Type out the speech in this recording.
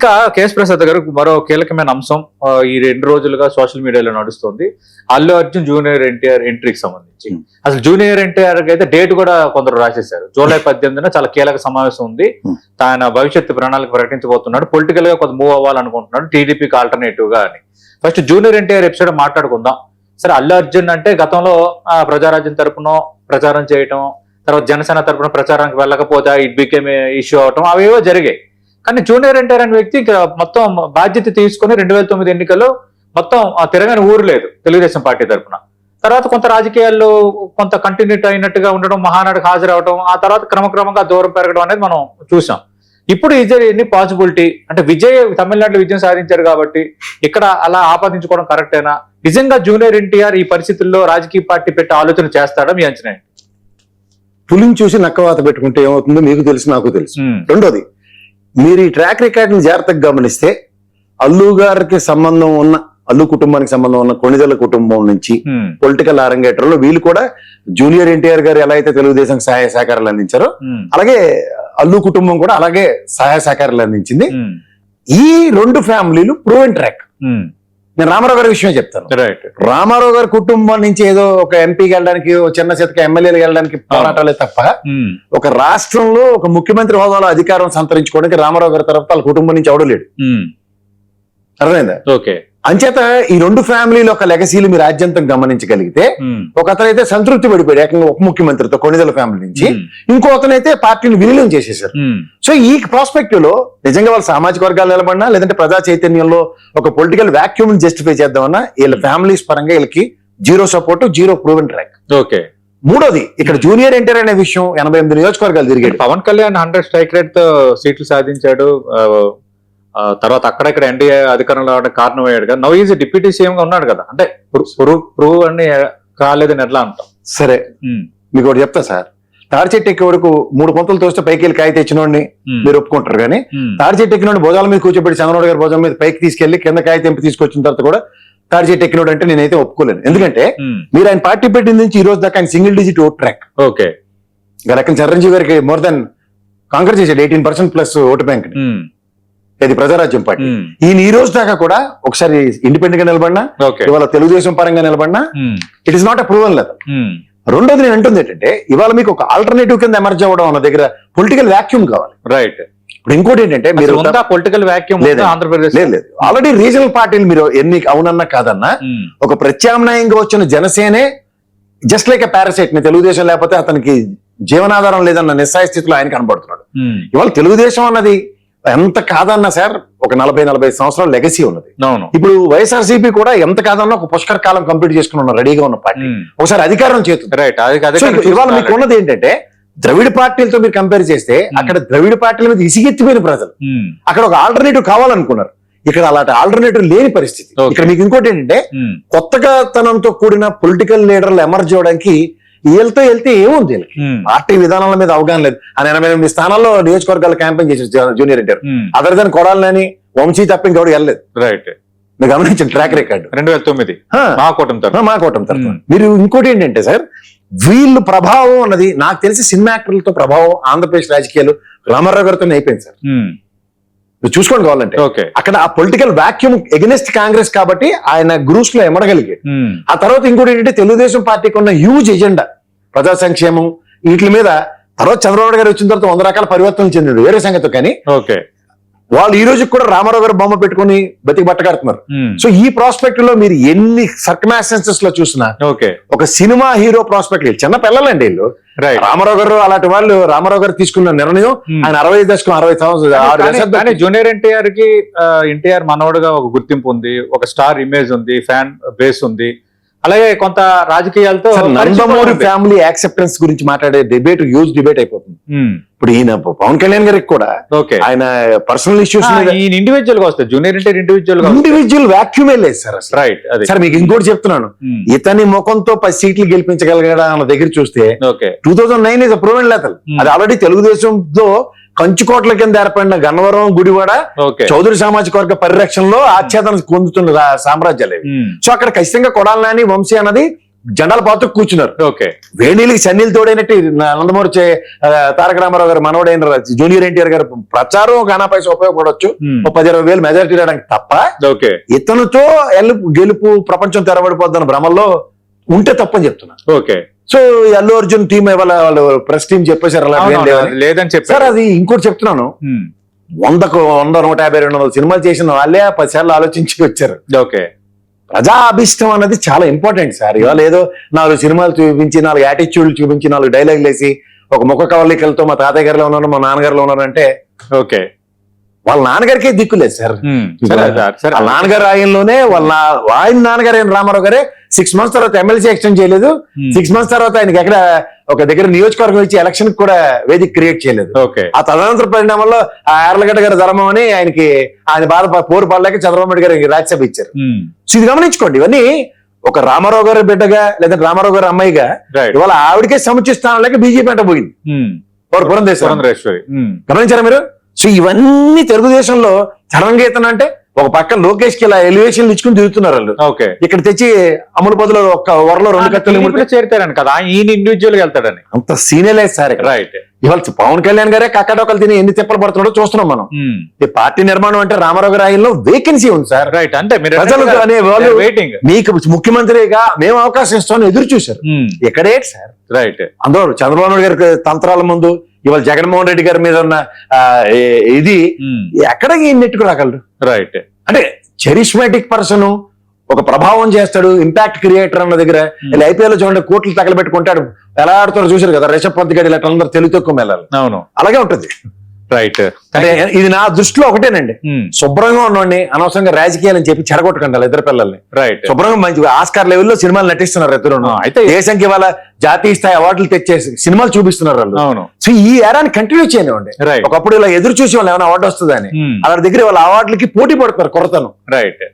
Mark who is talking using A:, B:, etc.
A: ఇంకా కేఎస్ ప్రసాద్ గారు మరో కీలకమైన అంశం ఈ 2 రోజులుగా సోషల్ మీడియాలో నడుస్తుంది. అల్లు అర్జున్ జూనియర్ ఎన్టీఆర్ ఎంట్రీకి సంబంధించి అసలు జూనియర్ ఎన్టీఆర్ అయితే డేట్ కూడా కొందరు రాసేశారు. జూలై 18న చాలా కీలక సమావేశం ఉంది. ఆయన భవిష్యత్తు ప్రణాళిక ప్రకటించబోతున్నాడు. పొలిటికల్ గా కొంత మూవ్ అవ్వాలనుకుంటున్నాడు టీడీపీకి ఆల్టర్నేటివ్ గా అని. ఫస్ట్ జూనియర్ ఎన్టీఆర్ ఎపిసోడ్ మాట్లాడుకుందాం. సరే, అల్లు అర్జున్ అంటే గతంలో ప్రజారాజ్యం తరపున ప్రచారం చేయటం, తర్వాత జనసేన తరపున ప్రచారానికి వెళ్ళకపోతే ఇట్ బికేమ్ ఇష్యూ అవటం అవేవో జరిగాయి. కానీ జూనియర్ ఎన్టీఆర్ అనే వ్యక్తి మొత్తం బాధ్యత తీసుకుని 2009 ఎన్నికల్లో మొత్తం తిరగని ఊరు లేదు తెలుగుదేశం పార్టీ తరఫున. తర్వాత కొంత రాజకీయాల్లో కొంత కంటిన్యూట్ అయినట్టుగా ఉండడం, మహానాడుకు హాజరవడం, ఆ తర్వాత క్రమక్రమంగా దూరం పెరగడం అనేది మనం చూసాం. ఇప్పుడు ఎన్ని పాసిబిలిటీ అంటే తమిళనాడులో విజయం సాధించారు కాబట్టి ఇక్కడ అలా ఆపాదించుకోవడం కరెక్టేనా? నిజంగా జూనియర్ ఎన్టీఆర్ ఈ పరిస్థితుల్లో రాజకీయ పార్టీ పెట్టి ఆలోచన చేస్తాడా? మీ అంచనా?
B: పులిని చూసి నక్కవాత పెట్టుకుంటే ఏమవుతుందో మీకు తెలుసు, నాకు తెలుసు. రెండోది, మీరు ఈ ట్రాక్ రికార్డుని జాగ్రత్తగా గమనిస్తే అల్లు గారికి సంబంధం ఉన్న, అల్లు కుటుంబానికి సంబంధం ఉన్న కొణిదెల కుటుంబం నుంచి పొలిటికల్ అరంగేటర్లో వీళ్ళు కూడా జూనియర్ ఎన్టీఆర్ గారు ఎలా అయితే తెలుగుదేశం సహాయ సహకారాలు అందించారో అలాగే అల్లు కుటుంబం కూడా అలాగే సహాయ సహకారాలు అందించింది. ఈ 2 ఫ్యామిలీలు ప్రూవెన్ ట్రాక్. నేను రామారావు గారి విషయమే చెప్తాను. రామారావు గారి కుటుంబం నుంచి ఏదో ఒక ఎంపీకి వెళ్ళడానికి, చిన్న చేతకి ఎమ్మెల్యేలకు వెళ్ళడానికి పోరాటాలే తప్ప ఒక రాష్ట్రంలో ఒక ముఖ్యమంత్రి హోదాలో అధికారం సంతరించుకోవడానికి రామారావు గారి తరఫు వాళ్ళ కుటుంబం నుంచి ఎవడలేడు. అర్థమైందా? అంచేత ఈ 2 ఫ్యామిలీలు ఒక లెగసీలు మీరు రాజ్యాంతం గమనించగలిగితే, ఒక అతనైతే సంతృప్తి పడిపోయాడు ఏకంగా ఉప ముఖ్యమంత్రితో కొణిదెల ఫ్యామిలీ నుంచి, ఇంకో అతనైతే పార్టీని విలీనం చేసేశారు. సో ఈ ప్రాస్పెక్టివ్ లో నిజంగా వాళ్ళ సామాజిక వర్గాలు నిలబడినా లేదంటే ప్రజా చైతన్యంలో ఒక పొలిటికల్ వాక్యూమ్ జస్టిఫై చేద్దామన్నా వీళ్ళ ఫ్యామిలీస్ పరంగా వీళ్ళకి 0 సపోర్ట్, 0 ప్రూవెన్ ట్రాక్. మూడోది, ఇక్కడ జూనియర్ ఎన్టీఆర్ అనే విషయం 88 నియోజకవర్గాలు తిరిగాడు.
A: పవన్ కళ్యాణ్ 100 స్ట్రైక్ రేట్ తో సీట్లు సాధించాడు. తర్వాత అక్కడక్కడ ఎన్డీఏ అధికారంలో రావడానికి కారణం అయ్యాడు కదా. నవ్ ఈజ్ డిప్యూటీ సీఎం గా ఉన్నాడు కదా, అంటే ప్రూవ్ అని కాలేదని ఎట్లా అంటాం?
B: సరే, మీకు ఒకటి చెప్తా సార్. తాడి చెట్టు ఎక్కే వరకు 3 పొంతలు తోస్తే పైకి వెళ్ళి కాయ తెచ్చినోడిని మీరు ఒప్పుకుంటారు, కానీ తాడి చెట్టు ఎక్కినోడి భుజాల మీద కూర్చోబెట్టి చంద్రబాబు గారి భుజం మీద పైకి తీసుకెళ్లి కింద కాయ తెంపి తీసుకొచ్చిన తర్వాత కూడా తాడి చెట్టు ఎక్కినోడు అంటే నేనైతే ఒప్పుకోలేను. ఎందుకంటే మీరు ఆయన పార్టీ పెట్టిన నుంచి ఈ రోజు దాకా ఆయన సింగిల్ డిజిట్ ఓట్ ట్రాక్. రకం చిరంజీవి గారికి మోర్ దాన్ కాంకర్ చేశాడు 18% ప్లస్ ఓటు బ్యాంక్. ఇది ప్రజారాజ్యం పార్టీ. ఈయన ఈ రోజు దాకా కూడా ఒకసారి ఇండిపెండెంట్ గా నిలబడినా, ఇవాళ తెలుగుదేశం పరంగా నిలబడినా it is not a proven level. రెండోది నేను అంటుంది ఏంటంటే, ఇవాళ మీకు ఒక ఆల్టర్నేటివ్ కింద ఎమర్జ్ అవ్వడం అన్న దగ్గర పొలిటికల్ వాక్యూమ్ కావాలి.
A: రైట్.
B: ఇప్పుడు ఇంకోటి ఏంటంటే, మీరు
A: పొలిటికల్ వాక్యూమ్ ఆంధ్రప్రదేశ్
B: లేదు. ఆల్రెడీ రీజనల్ పార్టీలు మీరు ఎన్ని అవునన్నా కాదన్నా ఒక ప్రత్యామ్నాయంగా వచ్చిన జనసేనే just like a parasite. Telugu Desam లేకపోతే అతనికి జీవనాధారం లేదన్న నిస్సాయ స్థితిలో ఆయన కనబడుతున్నాడు. ఇవాళ తెలుగుదేశం అన్నది ఎంత కాదన్నా సార్ ఒక 40-45 సంవత్సరాల లెగసీ ఉన్నది. ఇప్పుడు వైఎస్ఆర్సీపీ కూడా ఎంత కాదన్నా ఒక పుష్కర కాలం కంప్లీట్ చేసుకుని ఉన్న రెడీగా ఉన్న పార్టీ ఒకసారి అధికారం చేతుంది. ఇవాళ మీకు ఉన్నది ఏంటంటే, ద్రవిడ పార్టీలతో మీరు కంపేర్ చేస్తే అక్కడ ద్రవిడ పార్టీల మీద ఇసిగెత్తిపోయిన ప్రజలు అక్కడ ఒక ఆల్టర్నేటివ్ కావాలనుకున్నారు. ఇక్కడ అలాంటి ఆల్టర్నేటివ్ లేని పరిస్థితి. ఇక్కడ మీకు ఇంకోటి ఏంటంటే, కొత్తగా తనంతో కూడిన పొలిటికల్ లీడర్లు ఎమర్జ్ అవడానికి వీళ్ళతో వెళ్తే ఏముంది, వీళ్ళకి పార్టీ విధానాల మీద అవగాహన లేదు. ఆయన 88 స్థానాల్లో నియోజకవర్గాలు క్యాంపెయిన్ చేశారు జూనియర్ ఎన్టీఆర్. అదర్ దాన్ కొడాలని వంశీ తప్ప ఇంకోటి వెళ్ళలేదు.
A: రైట్.
B: మీరు గమనించండి ట్రాక్ రికార్డు
A: 2009 మా కూటమి తరఫున.
B: మీరు ఇంకోటి ఏంటంటే సార్, వీళ్ళు ప్రభావం అన్నది నాకు తెలిసి సినిమా యాక్టర్లతో ప్రభావం ఆంధ్రప్రదేశ్ రాజకీయాలు రామారావు గారితో అయిపోయింది సార్. మీరు చూసుకోండి కావాలంటే అక్కడ ఆ పొలిటికల్ వాక్యూమ్ ఎగెనిస్ట్ కాంగ్రెస్ కాబట్టి ఆయన గ్రూప్స్ లో ఎమడగలిగాడు. ఆ తర్వాత ఇంకోటి ఏంటంటే, తెలుగుదేశం పార్టీకి ఉన్న హ్యూజ్ ఎజెండా ప్రజా సంక్షేమం వీటి మీద తర్వాత చంద్రబాబు గారు వచ్చిన తర్వాత 100 రకాల పరివర్తనలు చెందాడు, వేరే సంగతి. కానీ వాళ్ళు ఈ రోజు కూడా రామారావు గారు బొమ్మ పెట్టుకుని బతికి బట్టకడుతున్నారు. సో ఈ ప్రాస్పెక్ట్ లో మీరు ఎన్ని సర్కమ్స్టాన్సెస్ లో చూసినా ఒక సినిమా హీరో ప్రాస్పెక్ట్, చిన్న పిల్లలండి వీళ్ళు. రామారావు గారు అలాంటి వాళ్ళు, రామారావు గారు తీసుకున్న నిర్ణయం ఆయన 65 దశకం 60 సంవత్సరాలు.
A: జూనియర్ ఎన్టీఆర్ కి ఎన్టీఆర్ మనవడుగా ఒక గుర్తింపు ఉంది, ఒక స్టార్ ఇమేజ్ ఉంది, ఫ్యాన్ బేస్ ఉంది. అలాగే కొంత రాజకీయాలతో
B: నందమూరి ఫ్యామిలీ యాక్సెప్టెన్స్ గురించి మాట్లాడే డిబేట్ హ్యూజ్ డిబేట్ అయిపోతుంది. ఇప్పుడు ఈయన పవన్ కళ్యాణ్ గారికి కూడా ఆయన పర్సనల్ ఇష్యూస్
A: ఇండివిజువల్ గా వస్తాయి. జూనియర్ ఎన్టీఆర్
B: ఇండివిజువల్ వాక్యూమే లేదు సార్ అసలు.
A: రైట్.
B: సార్ మీకు ఇంకోటి చెప్తున్నాను, ఇతని ముఖంతో 10 సీట్లు గెలిపించగలగడా అన్న దగ్గర చూస్తే 2009 ఇస్ ప్రూవెన్ లెవెల్. అది ఆల్రెడీ తెలుగుదేశంతో కంచుకోట్ల కింద ఏర్పడిన గన్నవరం, గుడివాడ, చౌదరి సామాజిక వర్గ పరిరక్షణలో ఆచ్ఛాదన పొందుతున్న సామ్రాజ్యాలు. సో అక్కడ ఖచ్చితంగా కొడాలని వంశీ అన్నది జెండాల పాత్ర కూర్చున్నారు.
A: ఓకే.
B: వేణీలకి సన్నీలు తోడైనట్టు నందమూరి తారక రామారావు గారు మనవడైన జూనియర్ ఎన్టీఆర్ గారు ప్రచారం ఒక అనా పైసా ఉపయోగపడవచ్చు, 10-20 వేలు మెజారిటీ రావడానికి తప్ప
A: ఓకే.
B: ఇతనితో గెలుపు ప్రపంచం తెరబడిపోద్దన్న భ్రమల్లో ఉంటే తప్పని చెప్తున్నా.
A: ఓకే.
B: సో ఈ అల్లు అర్జున్ టీం ఇవాళ వాళ్ళు ప్రెస్ టీం చెప్పేశారు అలా ఏం లేదని.
A: లేదని
B: సార్
A: చెప్పారు.
B: అది ఇంకోటి చెప్తున్నాను, 100, 150, 200 సినిమాలు చేసిన వాళ్ళే 10 సార్లు ఆలోచించి వచ్చారు.
A: ఓకే.
B: ప్రజా అభిష్టం అన్నది చాలా ఇంపార్టెంట్ సార్. ఇవాళ ఏదో 4 సినిమాలు చూపించి, 4 యాటిట్యూడ్లు చూపించి, 4 డైలాగులు వేసి, ఒక ముఖ కవలికలతో మా తాతయ్య గారిలో ఉన్నారు, మా నాన్నగారిలో ఉన్నారంటే
A: ఓకే.
B: వాళ్ళ నాన్నగారికే దిక్కులేదు సార్.
A: సరే.
B: వాళ్ళ నాన్నగారు ఆయనలోనే ఆయన నాన్నగారు అయిన రామారావు గారే 6 మంత్స్ తర్వాత ఎమ్మెల్సీ ఎక్స్టెండ్ చేయలేదు. 6 మంత్స్ తర్వాత ఆయనకి ఎక్కడ ఒక దగ్గర నియోజకవర్గం ఇచ్చి ఎలక్షన్ కూడా వేదిక క్రియేట్ చేయలేదు.
A: ఓకే.
B: ఆ తదనంతర పరిణామంలో ఆ యార్లగడ్డ గారి ధర్మం అని ఆయన బాధ పోరు పడలేక చంద్రబాబు నాయుడు గారికి రాజ్యసభ ఇచ్చారు. సో ఇది గమనించుకోండి, ఇవన్నీ ఒక రామారావు గారి బిడ్డగా లేదంటే రామారావు గారి అమ్మాయిగా ఇవాళ ఆవిడకే సముచిత స్థానంలోకి బీజేపీ అంట పోయింది.
A: పురంధేశ్వరి.
B: గమనించారా మీరు? సో ఇవన్నీ తెలుగుదేశంలో చరణగీతన అంటే ఒక పక్క లోకేష్ కి ఇలా ఎలివేషన్లు ఇచ్చుకుని తిరుగుతున్నారు వాళ్ళు.
A: ఓకే.
B: ఇక్కడ తెచ్చి అమలు పదులు ఒక్క వరలో 2 కట్టలు
A: చేరుతారని కదా, ఈయన ఇండివిజువల్ గా వెళ్తాడని.
B: అంత సీనే లేదు సార్.
A: రైట్.
B: ఇవాళ పవన్ కళ్యాణ్ గారే కక్కడొక్కలు తిని ఎన్ని తిప్పలు పడుతున్నాడో చూస్తున్నాం మనం. ఈ పార్టీ నిర్మాణం అంటే రామారావు గారి ఆయనలో వేకెన్సీ ఉంది సార్.
A: రైట్. అంటే
B: ప్రజలు అనే వాళ్ళు
A: వెయిటింగ్,
B: మీకు ముఖ్యమంత్రిగా మేము అవకాశం ఇస్తామని ఎదురు చూశారు. ఎక్కడేంటి సార్?
A: రైట్.
B: అందులో చంద్రబాబు నాయుడు గారికి తంత్రాల ముందు ఇవాళ జగన్మోహన్ రెడ్డి గారి మీద ఉన్న ఇది ఎక్కడ నెట్టుకు రాగలరు?
A: రైట్.
B: అంటే చరిస్మాటిక్ పర్సన్, ఒక ప్రభావం చేస్తాడు, ఇంపాక్ట్ క్రియేటర్ అన్న దగ్గర ఐపీఎల్ లో చూడండి కోట్లు తగలబెట్టుకుంటాడు, ఎలా ఆడుతారో చూసారు కదా రిషబ్ పంత్ గారు, ఇలా అందరూ తెలుగు తక్కువ వెళ్ళాలి.
A: అవును,
B: అలాగే ఉంటుంది.
A: రైట్.
B: అంటే ఇది నా దృష్టిలో ఒకటేనండి, శుభ్రంగా ఉన్నోడిని అనవసరంగా రాజకీయాలని చెప్పి చెడగొట్టుకుంటారు ఇద్దరు పిల్లల్ని.
A: రైట్.
B: శుభ్రంగా మంచి ఆస్కార్ లెవెల్లో సినిమాలు నటిస్తున్నారు ఇద్దరు.
A: అయితే
B: దేశానికి వాళ్ళ జాతీయ స్థాయి అవార్డులు తెచ్చే సినిమాలు చూపిస్తున్నారు వాళ్ళు.
A: అవును.
B: సో ఈ ఏరాన్ని కంటిన్యూ చేయనివ్వండి. ఒకప్పుడు ఇలా ఎదురు చూసి వాళ్ళు ఏమైనా అవార్డు వస్తుందని, వాళ్ళ దగ్గర వాళ్ళ అవార్డులకి పోటీ పడుతున్నారు కొరతను.
A: రైట్.